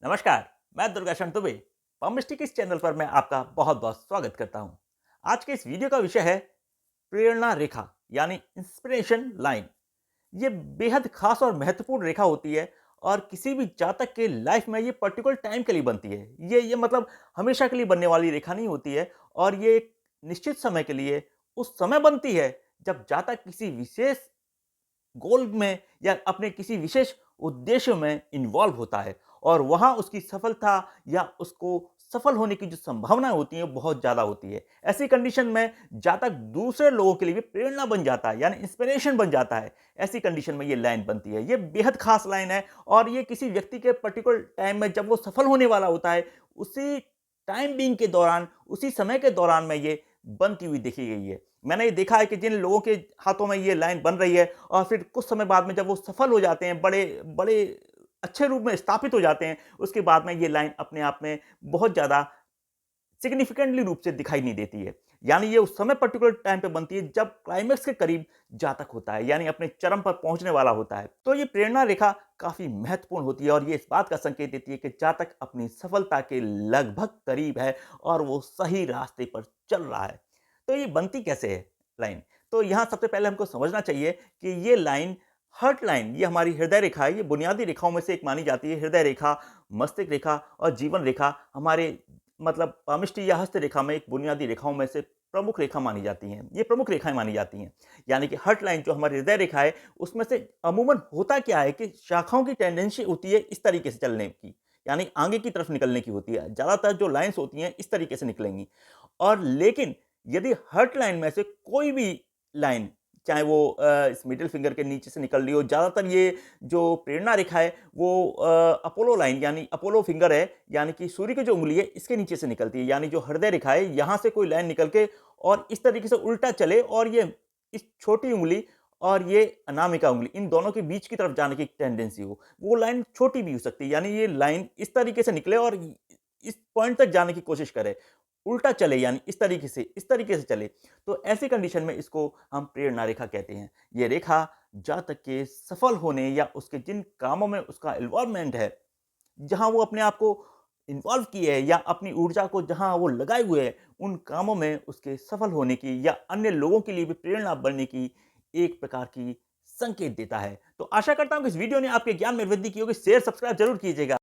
नमस्कार, मैं दुर्गाशंकर दुबे। पम्पस्टिक इस चैनल पर मैं आपका बहुत बहुत स्वागत करता हूं। आज के इस वीडियो का विषय है प्रेरणा रेखा यानी इंस्पिरेशन लाइन। ये बेहद खास और महत्वपूर्ण रेखा होती है और किसी भी जातक के लाइफ में ये पर्टिकुलर टाइम के लिए बनती है। ये मतलब हमेशा के लिए बनने वाली रेखा नहीं होती है और ये एक निश्चित समय के लिए उस समय बनती है जब जातक किसी विशेष गोल में या अपने किसी विशेष उद्देश्य में इन्वॉल्व होता है और वहां उसकी सफलता या उसको सफल होने की जो संभावना होती है बहुत ज्यादा होती है। ऐसी कंडीशन में जातक दूसरे लोगों के लिए भी प्रेरणा बन जाता है यानी इंस्पिरेशन बन जाता है। ऐसी कंडीशन में ये लाइन बनती है। ये बेहद खास लाइन है और ये किसी व्यक्ति के पर्टिकुलर टाइम में जब वो सफल होने वाला होता है उसी टाइम बीइंग के दौरान, उसी समय के दौरान में ये बनती हुई देखी गई है। मैंने ये देखा है कि जिन लोगों के हाथों में ये लाइन बन रही है और फिर कुछ समय बाद में जब वो सफल हो जाते हैं, बड़े बड़े अच्छे रूप में स्थापित हो जाते हैं, उसके बाद में ये लाइन अपने आप में बहुत ज़्यादा सिग्निफिकेंटली रूप से दिखाई नहीं देती है। यानी ये उस समय पर्टिकुलर टाइम पे बनती है जब क्लाइमेक्स के करीब जातक होता है, यानी अपने चरम पर पहुंचने वाला होता है। तो ये प्रेरणा रेखा काफी महत्वपूर्ण होती है और ये इस बात का संकेत देती है कि जातक अपनी सफलता के लगभग करीब है और वो सही रास्ते पर चल रहा है। तो ये बनती कैसे है लाइन? तो यहाँ सबसे पहले हमको समझना चाहिए कि ये लाइन हर्ट लाइन, ये हमारी हृदय रेखा है। ये बुनियादी रेखाओं में से एक मानी जाती है। हृदय रेखा, मस्तिष्क रेखा और जीवन रेखा हमारे पामिष्टी या हस्त रेखा में एक बुनियादी रेखाओं में से प्रमुख रेखा मानी जाती हैं। ये प्रमुख रेखाएं मानी जाती हैं। यानी कि हर्ट लाइन जो हमारी हृदय रेखा है उसमें से अमूमन होता क्या है कि शाखाओं की टेंडेंसी होती है इस तरीके से चलने की, यानी आगे की तरफ निकलने की होती है। ज्यादातर जो लाइंस होती हैं इस तरीके से निकलेंगी। और लेकिन यदि हर्ट लाइन में से कोई भी लाइन, चाहे वो इस मिडिल फिंगर के नीचे से निकल रही हो, ज़्यादातर ये जो प्रेरणा रेखा है वो अपोलो लाइन यानी अपोलो फिंगर है, यानी कि सूर्य की जो उँगली है इसके नीचे से निकलती है। यानी जो हृदय रेखा है यहाँ से कोई लाइन निकल के और इस तरीके से उल्टा चले और ये इस छोटी उँगली और ये अनामिका उँगली इन दोनों के बीच की तरफ जाने की टेंडेंसी हो, वो लाइन छोटी भी हो सकती है। यानी ये लाइन इस तरीके से निकले और इस पॉइंट तक जाने की कोशिश करे, उल्टा चले यानी इस तरीके से चले। तो ऐसी कंडीशन में इसको हम प्रेरणा रेखा कहते हैं। ये रेखा जातक के सफल होने या उसके जिन कामों में उसका इन्वॉल्वमेंट है, जहां वो अपने आप को इन्वॉल्व किए है या अपनी ऊर्जा को जहां वो लगाए हुए है, उन कामों में उसके सफल होने की या अन्य लोगों के लिए भी प्रेरणा बनने की एक प्रकार की संकेत देता है। तो आशा करता हूं कि इस वीडियो ने आपके ज्ञान में वृद्धि की होगी। शेयर सब्सक्राइब जरूर कीजिएगा।